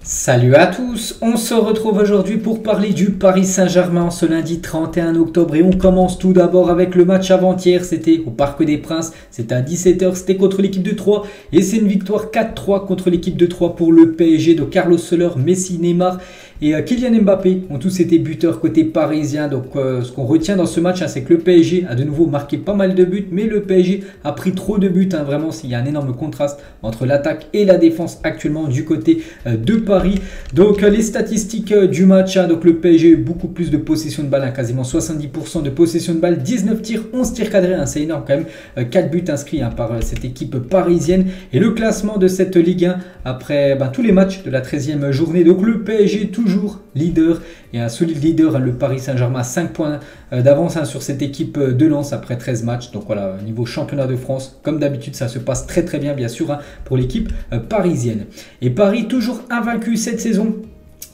Salut à tous, on se retrouve aujourd'hui pour parler du Paris Saint-Germain ce lundi 31 octobre et on commence tout d'abord avec le match avant-hier, c'était au Parc des Princes, c'était à 17 h, c'était contre l'équipe de Troyes et c'est une victoire 4-3 contre l'équipe de Troyes pour le PSG de Carlos Soler, Messi, Neymar et Kylian Mbappé ont tous été buteurs côté parisien. Donc ce qu'on retient dans ce match, c'est que le PSG a de nouveau marqué pas mal de buts, mais le PSG a pris trop de buts. Vraiment, il y a un énorme contraste entre l'attaque et la défense actuellement du côté de Paris. Donc les statistiques du match, donc le PSG a eu beaucoup plus de possession de balle, quasiment 70% de possession de balle, 19 tirs, 11 tirs cadrés, c'est énorme quand même, 4 buts inscrits par cette équipe parisienne. Et le classement de cette Ligue 1 après tous les matchs de la 13e journée, donc le PSG toujours leader et un solide leader, le Paris Saint-Germain 5 points d'avance sur cette équipe de Lens après 13 matchs. Donc voilà, niveau championnat de France, comme d'habitude ça se passe très bien sûr pour l'équipe parisienne. Et Paris toujours invaincu cette saison.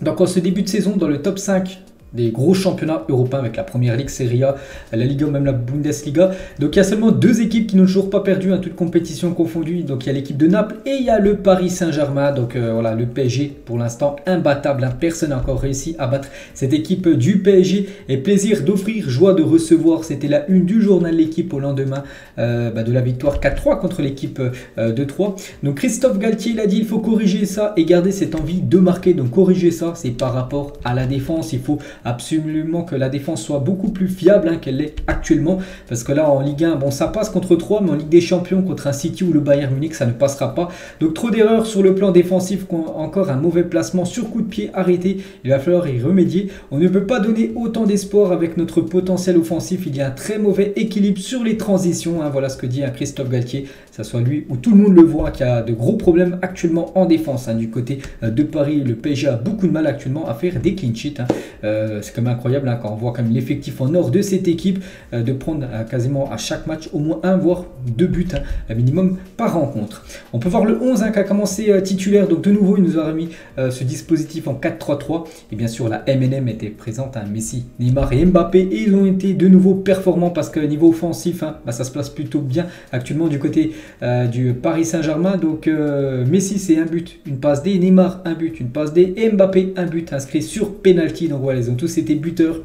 Donc en ce début de saison dans le top 5 des gros championnats européens avec la Première Ligue, Serie A, la Liga ou même la Bundesliga. Donc il y a seulement deux équipes qui n'ont toujours pas perdu, toutes compétitions confondues. Donc il y a l'équipe de Naples et il y a le Paris Saint-Germain. Donc voilà, le PSG pour l'instant imbattable, personne n'a encore réussi à battre cette équipe du PSG. Et plaisir d'offrir, joie de recevoir, c'était la une du journal L'équipe au lendemain de la victoire 4-3 contre l'équipe de Troyes. Donc Christophe Galtier, il a dit il faut corriger ça et garder cette envie de marquer. Donc corriger ça, c'est par rapport à la défense, il faut absolument que la défense soit beaucoup plus fiable qu'elle l'est actuellement, parce que là en Ligue 1, bon ça passe contre 3, mais en Ligue des Champions contre un City ou le Bayern Munich ça ne passera pas. Donc trop d'erreurs sur le plan défensif, encore un mauvais placement sur coup de pied arrêté, il va falloir y remédier. On ne peut pas donner autant d'espoir avec notre potentiel offensif, il y a un très mauvais équilibre sur les transitions, voilà ce que dit Christophe Galtier, ça soit lui ou tout le monde le voit qu'il y a de gros problèmes actuellement en défense du côté de Paris. Le PSG a beaucoup de mal actuellement à faire des clean sheets, c'est quand même incroyable quand on voit quand même l'effectif en or de cette équipe, de prendre quasiment à chaque match au moins un voire deux buts minimum par rencontre. On peut voir le 11 qui a commencé titulaire, donc de nouveau il nous a remis ce dispositif en 4-3-3 et bien sûr la MNM était présente, Messi, Neymar et Mbappé, et ils ont été de nouveau performants parce que niveau offensif ça se place plutôt bien actuellement du côté du Paris Saint-Germain. Donc Messi c'est un but, une passe D, Neymar un but, une passe D et Mbappé un but inscrit sur penalty. Donc voilà, ils ont tous été buteurs,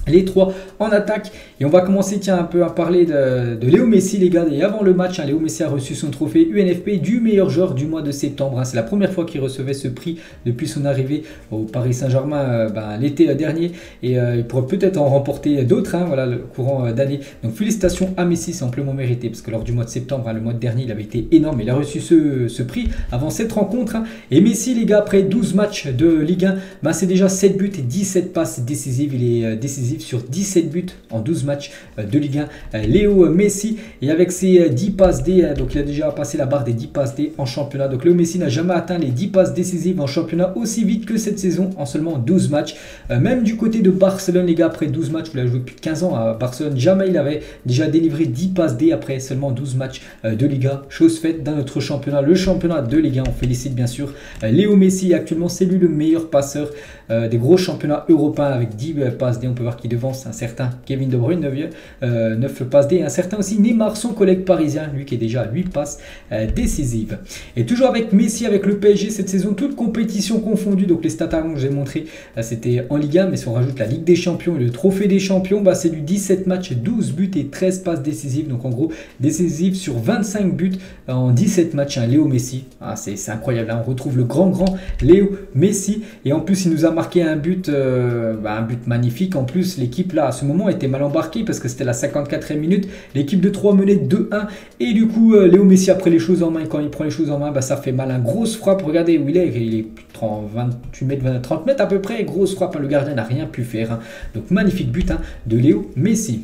les trois en attaque. Et on va commencer un peu à parler de Léo Messi, les gars. Et avant le match, Léo Messi a reçu son trophée UNFP du meilleur joueur du mois de septembre. C'est la première fois qu'il recevait ce prix depuis son arrivée au Paris Saint-Germain l'été dernier. Et il pourrait peut-être en remporter d'autres voilà, le courant d'année. Donc félicitations à Messi, c'est amplement mérité parce que lors du mois de septembre, le mois dernier, il avait été énorme. Il a reçu ce prix avant cette rencontre. Et Messi, les gars, après 12 matchs de Ligue 1, c'est déjà 7 buts et 17 passes décisives. Il est décisif sur 17 buts en 12 matchs de Ligue 1, Léo Messi, et avec ses 10 passes D, donc il a déjà passé la barre des 10 passes D en championnat. Donc Léo Messi n'a jamais atteint les 10 passes décisives en championnat aussi vite que cette saison en seulement 12 matchs. Même du côté de Barcelone, les gars, après 12 matchs, vous l'avez joué depuis 15 ans à Barcelone, jamais il avait déjà délivré 10 passes D après seulement 12 matchs de Liga. Chose faite dans notre championnat, le championnat de Ligue 1. On félicite bien sûr Léo Messi, actuellement c'est lui le meilleur passeur des gros championnats européens avec 10 passes D. On peut voir qui devance un certain Kevin De Bruyne, 9 passes D, un certain aussi Neymar, son collègue parisien, lui qui est déjà à 8 passes décisives. Et toujours avec Messi, avec le PSG cette saison, toute compétition confondue, donc les stats que j'ai montré c'était en Ligue 1, mais si on rajoute la Ligue des Champions et le Trophée des Champions, c'est du 17 matchs, 12 buts et 13 passes décisives, donc en gros décisives sur 25 buts en 17 matchs, Léo Messi, c'est incroyable, on retrouve le grand Léo Messi, et en plus il nous a marqué un but magnifique. En plus l'équipe là à ce moment était mal embarquée parce que c'était la 54e minute, l'équipe de Troyes menait 2-1 et du coup Léo Messi a pris les choses en main, et quand il prend les choses en main ça fait mal, grosse frappe, regardez où il est plus de 28 mètres, 30 mètres à peu près, grosse frappe, le gardien n'a rien pu faire, donc magnifique but de Léo Messi.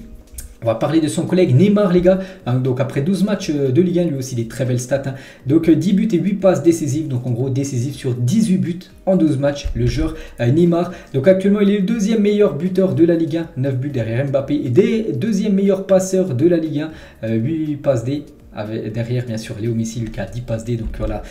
On va parler de son collègue Neymar, les gars. Donc après 12 matchs de Ligue 1, lui aussi des très belles stats. Donc 10 buts et 8 passes décisives. Donc en gros décisif sur 18 buts en 12 matchs, le joueur Neymar. Donc actuellement il est le deuxième meilleur buteur de la Ligue 1, 9 buts derrière Mbappé. Et deuxième meilleur passeur de la Ligue 1, 8 passes D. Derrière bien sûr Léo Messi, Lucas 10 passes D. Donc voilà,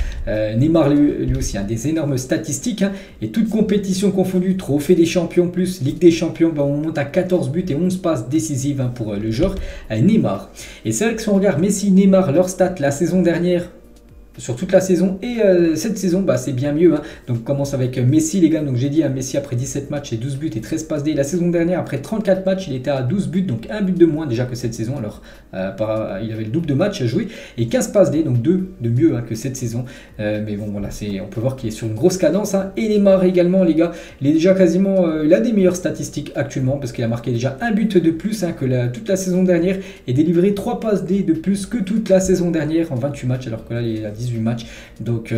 Neymar lui aussi des énormes statistiques et toute compétition confondue, trophée des champions plus Ligue des Champions, on monte à 14 buts et 11 passes décisives pour le joueur Neymar. Et c'est vrai que si on regarde Messi, Neymar, leurs stats la saison dernière, sur toute la saison et cette saison bah, c'est bien mieux hein. Donc on commence avec Messi les gars, donc j'ai dit Messi après 17 matchs et 12 buts et 13 passes D. La saison dernière après 34 matchs il était à 12 buts, donc un but de moins déjà que cette saison, alors il avait le double de matchs à jouer et 15 passes D, donc 2 de mieux hein, que cette saison, mais bon voilà, on peut voir qu'il est sur une grosse cadence hein. Et Neymar également les gars, il est déjà quasiment, il a des meilleures statistiques actuellement parce qu'il a marqué déjà un but de plus hein, que toute la saison dernière et délivré 3 passes D de plus que toute la saison dernière en 28 matchs, alors que là il est à 18 matchs. Donc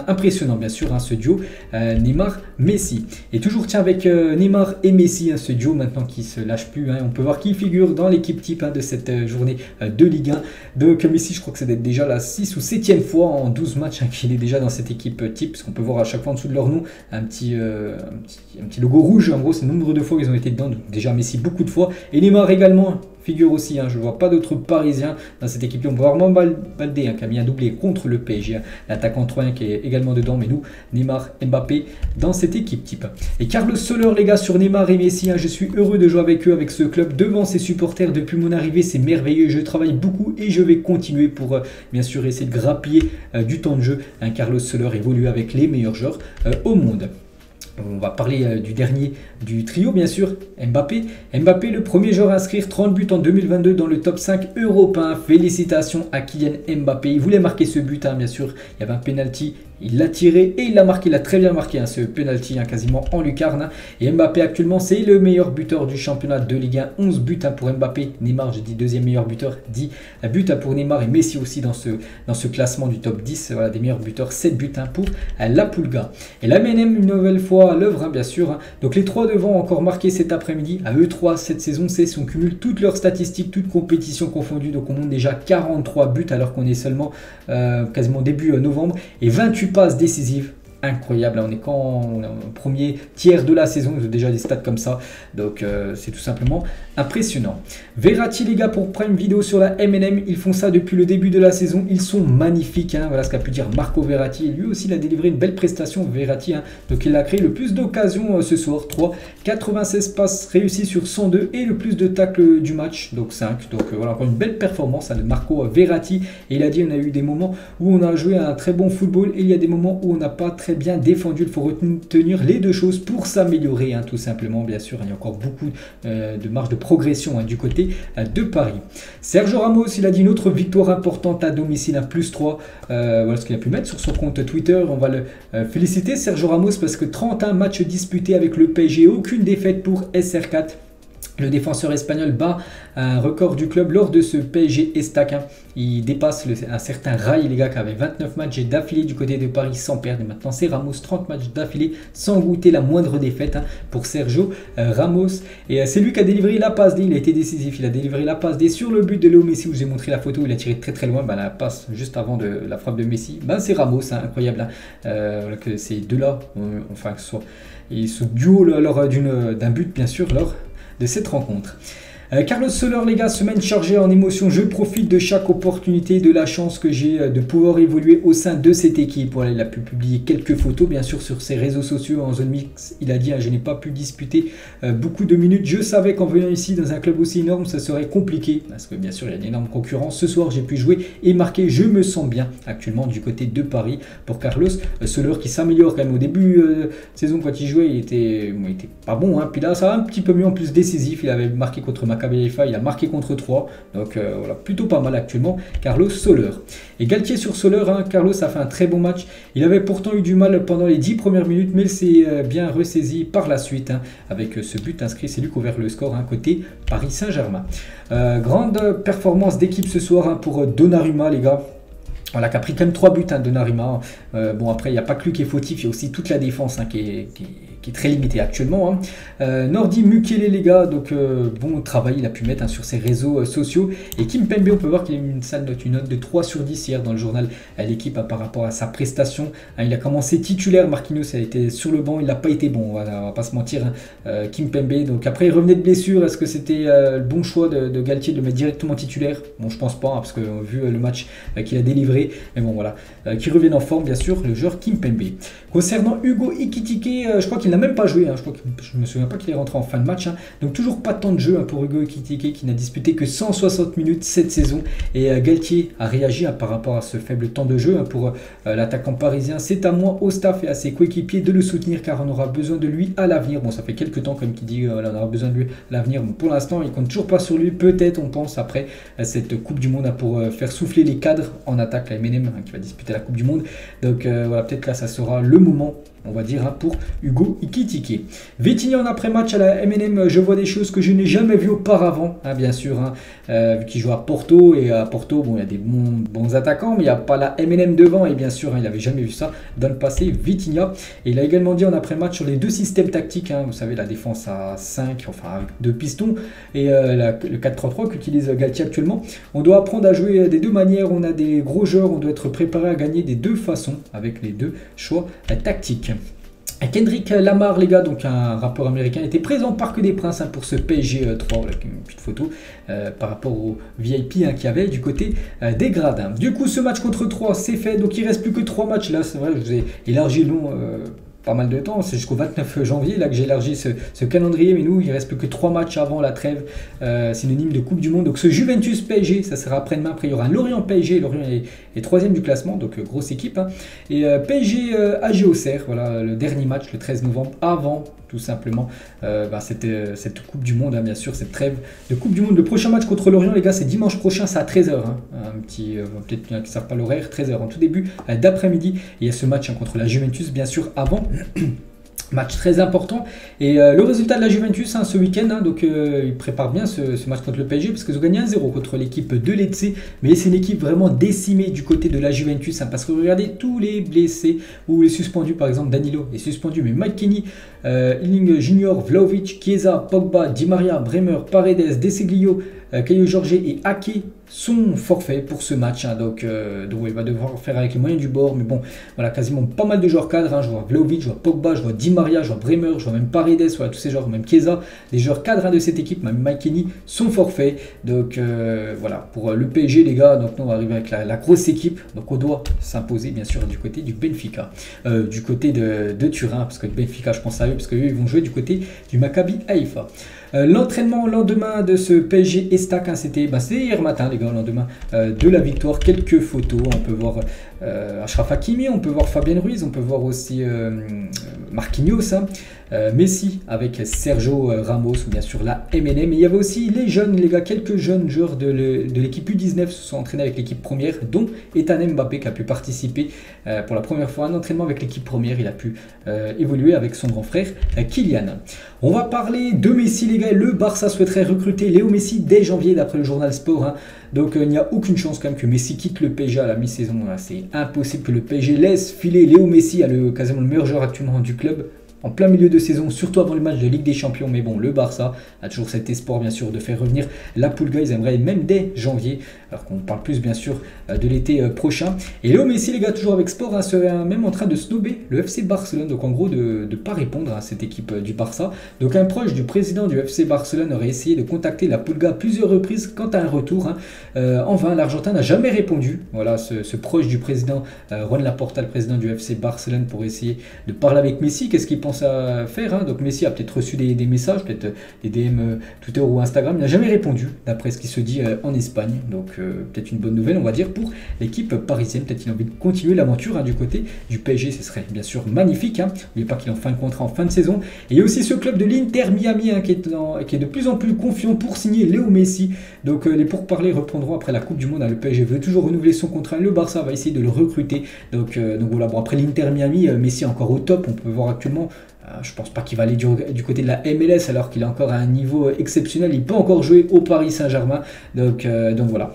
impressionnant bien sûr hein, ce duo Neymar-Messi. Et toujours tiens avec Neymar et Messi, hein, ce duo maintenant qui se lâche plus hein. On peut voir qui figure dans l'équipe type hein, de cette journée de Ligue 1. Donc Messi, je crois que c'est déjà la 6 ou 7e fois en 12 matchs hein, qu'il est déjà dans cette équipe type, parce qu'on peut voir à chaque fois en dessous de leur nom un petit logo rouge. En gros c'est le nombre de fois qu'ils ont été dedans, donc déjà Messi beaucoup de fois, et Neymar également figure aussi, hein, je ne vois pas d'autres Parisiens dans cette équipe. On peut voir vraiment Baldé hein, qui a mis un doublé contre le PSG, hein, l'attaquant troyen qui est également dedans, mais nous, Neymar, Mbappé dans cette équipe type. Et Carlos Soler les gars sur Neymar et Messi, hein, je suis heureux de jouer avec eux, avec ce club, devant ses supporters depuis mon arrivée, c'est merveilleux, je travaille beaucoup et je vais continuer pour bien sûr essayer de grappiller du temps de jeu. Hein, Carlos Soler évolue avec les meilleurs joueurs au monde. On va parler du dernier du trio, bien sûr, Mbappé. Mbappé, le premier joueur à inscrire 30 buts en 2022 dans le top 5 européen. Félicitations à Kylian Mbappé. Il voulait marquer ce but, hein, bien sûr. Il y avait un penalty. Il l'a tiré et il l'a marqué, il a très bien marqué hein, ce penalty hein, quasiment en lucarne. Hein. Et Mbappé actuellement c'est le meilleur buteur du championnat de Ligue 1, 11 buts hein, pour Mbappé. Neymar, j'ai dit deuxième meilleur buteur, 10 buts hein, pour Neymar, et Messi aussi dans ce classement du top 10 voilà, des meilleurs buteurs, 7 buts hein, pour la Pulga. Et la MNM une nouvelle fois à l'œuvre hein, bien sûr. Hein. Donc les trois devant encore marqué cet après-midi. À eux 3 cette saison, c'est si on cumule toutes leurs statistiques, toutes compétitions confondues, donc on monte déjà 43 buts alors qu'on est seulement quasiment début novembre, et 28 passes décisives. Incroyable, on est quand au premier tiers de la saison, ils ont déjà des stats comme ça, donc c'est tout simplement impressionnant. Verratti les gars, pour prendre une vidéo sur la MNM, ils font ça depuis le début de la saison, ils sont magnifiques, hein. Voilà ce qu'a pu dire Marco Verratti, et lui aussi il a délivré une belle prestation Verratti, hein. Donc il a créé le plus d'occasions ce soir, 3, 96 passes réussies sur 102 et le plus de tacles du match, donc 5, donc voilà encore une belle performance hein, de Marco Verratti, et il a dit on a eu des moments où on a joué à un très bon football et il y a des moments où on n'a pas très bien défendu. Il faut retenir les deux choses pour s'améliorer hein, tout simplement, bien sûr. Il y a encore beaucoup de marge de progression hein, du côté de Paris. Sergio Ramos, il a dit une autre victoire importante à domicile, un +3. Voilà ce qu'il a pu mettre sur son compte Twitter. On va le féliciter Sergio Ramos parce que 31 matchs disputés avec le PSG, aucune défaite pour SR4. Le défenseur espagnol bat un record du club lors de ce PSG Estac. Hein. Il dépasse un certain Rai, les gars, qui avait 29 matchs d'affilée du côté de Paris sans perdre. Et maintenant, c'est Ramos, 30 matchs d'affilée sans goûter la moindre défaite hein, pour Sergio Ramos. Et c'est lui qui a délivré la passe D. Il a été décisif. Il a délivré la passe D sur le but de Léo Messi où j'ai montré la photo. Il a tiré très très loin. La passe juste avant de la frappe de Messi. C'est Ramos, hein, incroyable. Hein. Voilà que ces deux-là, enfin que ce soit, et ce duo lors d'un but, bien sûr, lors de cette rencontre. Carlos Soler les gars, semaine chargée en émotions, je profite de chaque opportunité, de la chance que j'ai de pouvoir évoluer au sein de cette équipe. Voilà, il a pu publier quelques photos bien sûr sur ses réseaux sociaux en zone mix. Il a dit je n'ai pas pu disputer beaucoup de minutes, je savais qu'en venant ici dans un club aussi énorme ça serait compliqué parce que bien sûr il y a une énorme concurrence. Ce soir j'ai pu jouer et marquer, je me sens bien actuellement du côté de Paris pour Carlos Soler qui s'améliore quand même. Au début de saison quand il jouait il était pas bon hein. Puis là ça va un petit peu mieux, en plus décisif, il avait marqué contre il a marqué contre 3, donc voilà, plutôt pas mal actuellement Carlos Soler. Et Galtier sur Soler, hein, Carlos a fait un très bon match, il avait pourtant eu du mal pendant les 10 premières minutes, mais il s'est bien ressaisi par la suite, hein, avec ce but inscrit, c'est lui qui a ouvert le score hein, côté Paris Saint-Germain. Grande performance d'équipe ce soir hein, pour Donnarumma les gars. Voilà, qui a pris quand même 3 buts hein, Donnarumma. Bon après il n'y a pas que lui qui est fautif, il y a aussi toute la défense hein, qui est très limitée actuellement. Hein. Nordi Mukele les gars, donc bon travail il a pu mettre hein, sur ses réseaux sociaux. Et Kimpembe, on peut voir qu'il a eu une note de 3 sur 10 hier dans le journal à l'équipe hein, par rapport à sa prestation. Hein, il a commencé titulaire, Marquinhos a été sur le banc, il n'a pas été bon, on va pas se mentir. Hein. Kimpembe, donc après il revenait de blessure, est-ce que c'était le bon choix de Galtier de le mettre directement titulaire? Bon je pense pas, hein, parce que vu le match qu'il a délivré. Mais bon voilà, qui reviennent en forme bien sûr, le joueur Kimpembe. Concernant Hugo Ekitike, je crois qu'il qu'il n'a même pas joué, je ne me souviens pas qu'il est rentré en fin de match. Donc toujours pas de temps de jeu pour Hugo Ekitike qui n'a disputé que 160 minutes cette saison. Et Galtier a réagi par rapport à ce faible temps de jeu pour l'attaquant parisien. C'est à moi, au staff et à ses coéquipiers de le soutenir car on aura besoin de lui à l'avenir. Bon, ça fait quelques temps comme qu'il dit on aura besoin de lui à l'avenir. Bon, pour l'instant, il compte toujours pas sur lui. Peut-être, on pense, après cette Coupe du Monde pour faire souffler les cadres en attaque, la MNM qui va disputer la Coupe du Monde. Donc voilà, peut-être là, ça sera le moment, on va dire, pour Hugo Ekitike. Vitinha en après-match à la MNM, je vois des choses que je n'ai jamais vues auparavant, bien sûr, vu qu'il joue à Porto, et à Porto, bon, il y a des bons attaquants, mais il n'y a pas la MNM devant, et bien sûr, il n'avait jamais vu ça dans le passé, Vitinha. Et il a également dit en après-match sur les deux systèmes tactiques, vous savez, la défense à 5, enfin avec 2 pistons, et le 4-3-3 qu'utilise Galtier actuellement. On doit apprendre à jouer des deux manières, on a des gros joueurs, on doit être préparé à gagner des deux façons, avec les deux choix tactiques. Kendrick Lamar, les gars, donc un rappeur américain, était présent au Parc des Princes pour ce PSG 3, voilà, une petite photo par rapport au VIP qu'il y avait du côté des gradins. Du coup, ce match contre 3, c'est fait, donc il ne reste plus que 3 matchs. Là, c'est vrai, je vous ai élargi le long pas mal de temps, c'est jusqu'au 29 janvier là que j'ai élargi ce calendrier, mais nous il ne reste plus que 3 matchs avant la trêve, synonyme de Coupe du Monde. Donc ce Juventus PSG, ça sera après-demain. Après il y aura un Lorient PSG, Lorient est 3e du classement, donc grosse équipe, et PSG AG Auxerre, voilà le dernier match le 13 novembre avant tout simplement cette Coupe du Monde, bien sûr, cette trêve de Coupe du Monde. Le prochain match contre Lorient, les gars, c'est dimanche prochain, c'est à 13h, un petit, peut-être qu'ils ne savent pas l'horaire, 13h en tout début d'après-midi. Il y a ce match contre la Juventus, bien sûr, avant. Match très important. Et le résultat de la Juventus ce week-end, donc ils préparent bien ce match contre le PSG parce qu'ils ont gagné 1-0 contre l'équipe de Lecce. Mais c'est une équipe vraiment décimée du côté de la Juventus, parce que regardez tous les blessés ou les suspendus. Par exemple, Danilo est suspendu, mais Mike Kenny, Illing Junior, Vlahovic, Chiesa, Pogba, Di Maria, Bremer, Paredes, De Seglio, Caio Jorge et Ake sont forfaits pour ce match, donc il va devoir faire avec les moyens du bord. Mais bon, voilà, quasiment pas mal de joueurs cadres, je vois Vlahovic, je vois Pogba, je vois Di Maria, je vois Bremer, je vois même Paredes, voilà, tous ces joueurs, même Chiesa, des joueurs cadres de cette équipe, même Mike Kenny sont forfaits. Donc voilà, pour le PSG, les gars, donc nous on va arriver avec la grosse équipe, donc on doit s'imposer bien sûr du côté du Benfica, du côté de Turin, parce que le Benfica, je pense à eux, parce qu'eux ils vont jouer du côté du Maccabi Haïfa. L'entraînement le lendemain de ce PSG Estac, c'était hier matin, les gars, le lendemain de la victoire. Quelques photos, on peut voir Achraf Hakimi, on peut voir Fabien Ruiz, on peut voir aussi Marquinhos, Messi avec Sergio Ramos, ou bien sûr la MNM. Et il y avait aussi les jeunes, les gars, quelques jeunes joueurs de l'équipe U19 se sont entraînés avec l'équipe première, dont Ethan Mbappé qui a pu participer pour la première fois à un entraînement avec l'équipe première. Il a pu évoluer avec son grand frère Kylian. On va parler de Messi, les gars. Le Barça souhaiterait recruter Léo Messi dès janvier d'après le journal Sport. Donc il n'y a aucune chance quand même que Messi quitte le PSG à la mi-saison. C'est impossible que le PSG laisse filer Léo Messi, quasiment le meilleur joueur actuellement du club, en plein milieu de saison, surtout avant le match de Ligue des Champions. Mais bon, le Barça a toujours cet espoir bien sûr de faire revenir la Pulga. Ils aimeraient même dès janvier, alors qu'on parle plus bien sûr de l'été prochain. Et Léo Messi, les gars, toujours avec Sport, serait même en train de snober le FC Barcelone, donc en gros de ne pas répondre à cette équipe du Barça. Donc un proche du président du FC Barcelone aurait essayé de contacter la Pulga à plusieurs reprises quant à un retour. En vain, l'Argentin n'a jamais répondu. Voilà, ce proche du président, Juan Laporta, le président du FC Barcelone, pour essayer de parler avec Messi. Qu'est-ce qu'il pense à faire, donc Messi a peut-être reçu des messages, peut-être des DM Twitter ou Instagram. Il n'a jamais répondu d'après ce qui se dit en Espagne, donc peut-être une bonne nouvelle, on va dire, pour l'équipe parisienne. Peut-être qu'il a envie de continuer l'aventure du côté du PSG, ce serait bien sûr magnifique. N'oubliez pas qu'il est en fin de contrat, en fin de saison. Et il y a aussi ce club de l'Inter Miami qui est de plus en plus confiant pour signer Léo Messi. Donc les pourparlers reprendront après la Coupe du Monde. Le PSG veut toujours renouveler son contrat, le Barça va essayer de le recruter. Donc voilà, bon, après l'Inter Miami, Messi est encore au top, on peut voir actuellement. Je pense pas qu'il va aller du côté de la MLS alors qu'il est encore à un niveau exceptionnel. Il peut encore jouer au Paris Saint-Germain. Donc voilà.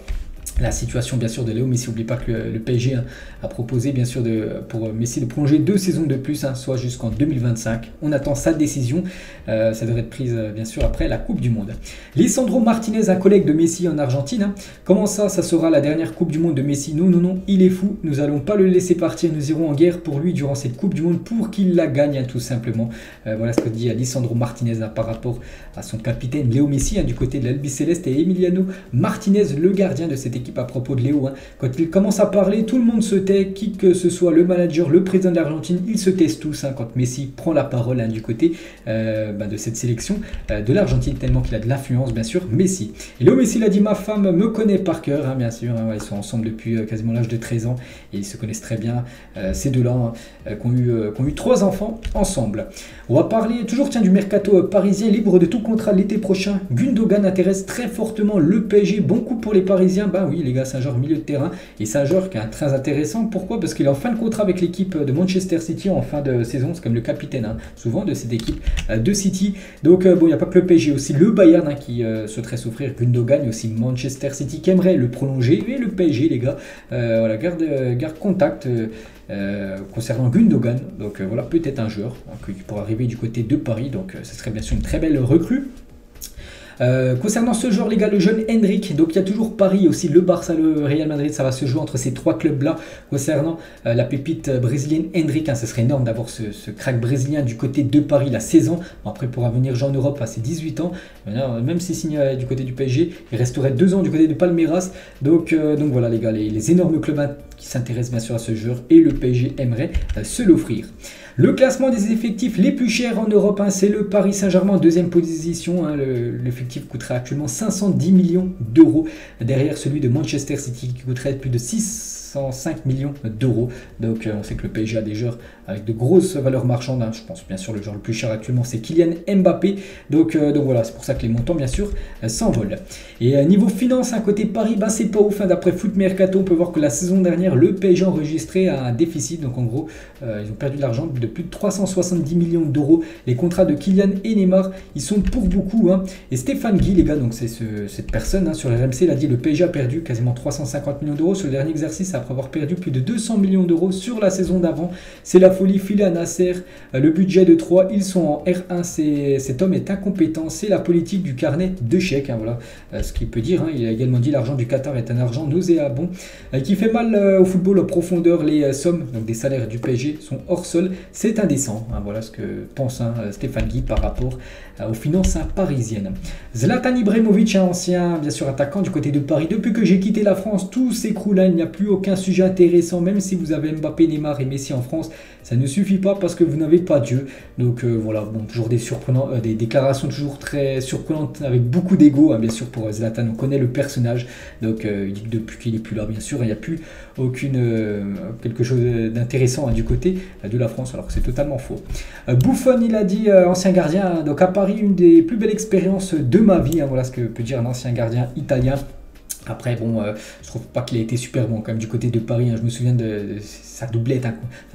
La situation bien sûr de Léo Messi, n'oublie pas que le PSG a proposé bien sûr pour Messi de prolonger 2 saisons de plus, soit jusqu'en 2025. On attend sa décision, ça devrait être prise bien sûr après la Coupe du Monde. Lisandro Martinez, un collègue de Messi en Argentine. Comment ça sera la dernière Coupe du Monde de Messi? Non, il est fou, nous allons pas le laisser partir, nous irons en guerre pour lui durant cette Coupe du Monde pour qu'il la gagne tout simplement. Voilà ce que dit Lisandro Martinez par rapport à son capitaine Léo Messi du côté de l'Albiceleste, et Emiliano Martinez, le gardien de cette équipe l'équipe à propos de Léo. Quand il commence à parler, tout le monde se tait, qui que ce soit le manager, le président de l'Argentine, ils se taisent tous quand Messi prend la parole du côté de cette sélection de l'Argentine, tellement qu'il a de l'influence, bien sûr, Messi. Et Léo Messi, il a dit: ma femme me connaît par cœur, bien sûr, ils sont ensemble depuis quasiment l'âge de 13 ans et ils se connaissent très bien, ces deux-là qui ont eu 3 enfants ensemble. On va parler toujours du mercato parisien, libre de tout contrat l'été prochain. Gundogan intéresse très fortement le PSG, bon coup pour les Parisiens. Bah oui les gars, c'est un joueur milieu de terrain et c'est un joueur qui est très intéressant. Pourquoi? Parce qu'il est en fin de contrat avec l'équipe de Manchester City en fin de saison, c'est comme le capitaine souvent de cette équipe de City. Donc bon, il n'y a pas que le PSG, aussi le Bayern qui souhaiterait s'offrir Gundogan, et aussi Manchester City qui aimerait le prolonger, et le PSG les gars, voilà, garde contact concernant Gundogan. Donc voilà, peut-être un joueur qui pourra arriver du côté de Paris, donc ce serait bien sûr une très belle recrue. Concernant ce joueur les gars, le jeune Endrick, donc il y a toujours Paris, aussi le Barça, le Real Madrid, ça va se jouer entre ces 3 clubs là. Concernant la pépite brésilienne Endrick, ce serait énorme d'avoir ce crack brésilien du côté de Paris, il a 16 ans, après il pourra venir jouer en Europe à ses 18 ans, même s'il signe du côté du PSG, il resterait 2 ans du côté de Palmeiras, donc voilà les gars, les énormes clubs qui s'intéressent bien sûr à ce joueur, et le PSG aimerait se l'offrir. Le classement des effectifs les plus chers en Europe, c'est le Paris Saint-Germain en 2e position. L'effectif coûterait actuellement 510 millions d'euros, derrière celui de Manchester City qui coûterait plus de 605 millions d'euros. Donc on sait que le PSG a des joueurs avec de grosses valeurs marchandes. Je pense bien sûr le joueur le plus cher actuellement c'est Kylian Mbappé. Donc voilà, c'est pour ça que les montants bien sûr s'envolent. Et niveau finance, côté Paris, c'est pas ouf. D'après Foot Mercato, on peut voir que la saison dernière, le PSG a enregistré un déficit. Donc en gros, ils ont perdu de l'argent de plus de 370 millions d'euros. Les contrats de Kylian et Neymar, ils sont pour beaucoup. Et Stéphane Guy, les gars, donc c'est cette personne sur RMC, il a dit: le PSG a perdu quasiment 350 millions d'euros sur le dernier exercice après avoir perdu plus de 200 millions d'euros sur la saison d'avant. C'est la folie. Filé à Nasser, le budget de 3, ils sont en R1. Cet homme est incompétent. C'est la politique du carnet de chèques. Voilà ce qu'il peut dire. Il a également dit: l'argent du Qatar est un argent nauséabond qui fait mal au football en profondeur. Les sommes donc des salaires du PSG sont hors sol. C'est indécent. Voilà ce que pense Stéphane Guy par rapport aux finances parisiennes. Zlatan Ibrahimovic, ancien bien sûr attaquant du côté de Paris. Depuis que j'ai quitté la France, tout s'écroule. Il n'y a plus aucun sujet intéressant. Même si vous avez Mbappé, Neymar et Messi en France, ça ne suffit pas parce que vous n'avez pas Dieu. Donc voilà, bon, toujours des déclarations toujours très surprenantes avec beaucoup d'ego. Bien sûr pour Zlatan, on connaît le personnage. Donc il dit que depuis qu'il n'est plus là, bien sûr, il n'y a plus quelque chose d'intéressant du côté de la France, alors que c'est totalement faux. Buffon, il a dit, ancien gardien, donc à Paris, une des plus belles expériences de ma vie. Voilà ce que peut dire un ancien gardien italien. Après, bon, je trouve pas qu'il a été super bon quand même du côté de Paris. Je me souviens de sa doublette,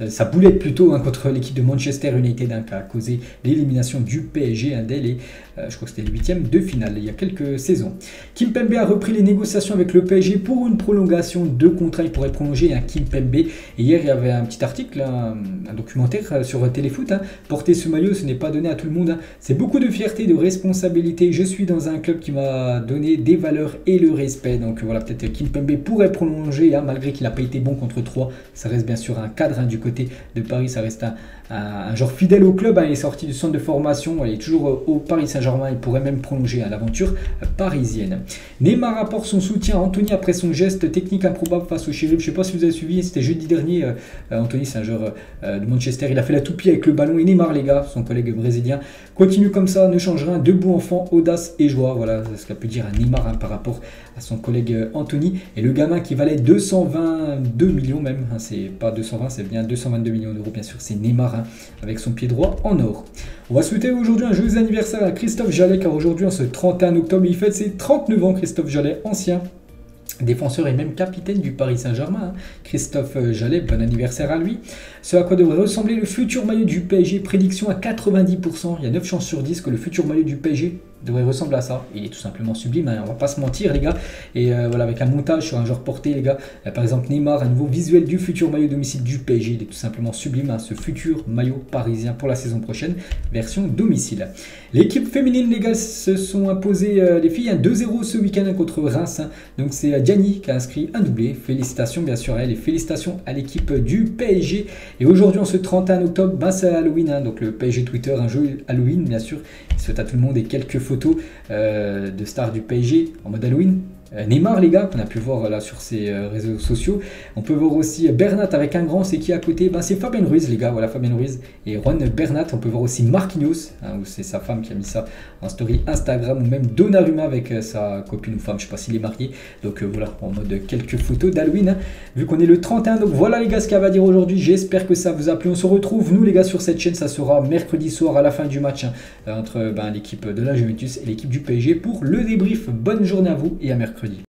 sa boulette plutôt contre l'équipe de Manchester United qui a causé l'élimination du PSG dès les, je crois que c'était les 8e de finale il y a quelques saisons. Kimpembe a repris les négociations avec le PSG pour une prolongation de contrat. Il pourrait prolonger Kimpembe. Et hier, il y avait un petit article, un documentaire sur Téléfoot. Porter ce maillot, ce n'est pas donné à tout le monde. C'est beaucoup de fierté, de responsabilité. Je suis dans un club qui m'a donné des valeurs et le respect. Donc voilà, peut-être Kimpembe pourrait prolonger, malgré qu'il n'a pas été bon contre 3. Ça reste bien sûr un cadre du côté de Paris, ça reste un joueur fidèle au club. Il est sorti du centre de formation, il est toujours au Paris Saint-Germain, il pourrait même prolonger l'aventure parisienne. Neymar apporte son soutien à Anthony après son geste technique improbable face au Sheriff. Je ne sais pas si vous avez suivi, c'était jeudi dernier. Anthony, c'est un joueur de Manchester, il a fait la toupie avec le ballon. Et Neymar, les gars, son collègue brésilien, continue comme ça, ne change rien, debout enfant, audace et joie. Voilà ce qu'a pu dire à Neymar par rapport à son collègue Anthony. Et le gamin qui valait 222 millions même, c'est pas 220, c'est bien 222 millions d'euros, bien sûr, c'est Neymar avec son pied droit en or. On va souhaiter aujourd'hui un joyeux anniversaire à Christophe Jallet, car aujourd'hui, en ce 31 octobre, il fête ses 39 ans. Christophe Jallet, ancien défenseur et même capitaine du Paris Saint-Germain. Christophe Jallet, bon anniversaire à lui. Ce à quoi devrait ressembler le futur maillot du PSG, prédiction à 90%. Il y a 9 chances sur 10 que le futur maillot du PSG devrait ressembler à ça. Il est tout simplement sublime, on va pas se mentir les gars. Et voilà, avec un montage sur un joueur porté les gars. Par exemple Neymar, un nouveau visuel du futur maillot domicile du PSG. Il est tout simplement sublime, ce futur maillot parisien pour la saison prochaine, version domicile. L'équipe féminine les gars se sont imposées les filles 2-0 ce week-end contre Reims. Donc c'est Diani qui a inscrit un doublé. Félicitations bien sûr à elle et félicitations à l'équipe du PSG. Et aujourd'hui en ce 31 octobre, c'est Halloween. Donc le PSG Twitter, un jeu Halloween bien sûr. Il souhaite à tout le monde et quelques photos de stars du PSG en mode Halloween. Neymar, les gars, qu'on a pu voir là sur ses réseaux sociaux. On peut voir aussi Bernat avec un grand, c'est qui à côté? Ben, c'est Fabien Ruiz, les gars, voilà Fabien Ruiz et Juan Bernat. On peut voir aussi Marquinhos, hein, où c'est sa femme qui a mis ça en story Instagram, ou même Donnarumma avec sa copine ou femme, je sais pas s'il est marié. Donc voilà, en mode quelques photos d'Halloween, hein, vu qu'on est le 31. Donc voilà les gars ce qu'il y a à dire aujourd'hui. J'espère que ça vous a plu. On se retrouve, nous les gars, sur cette chaîne. Ça sera mercredi soir à la fin du match, hein, entre l'équipe de la Juventus et l'équipe du PSG pour le débrief. Bonne journée à vous et à mercredi.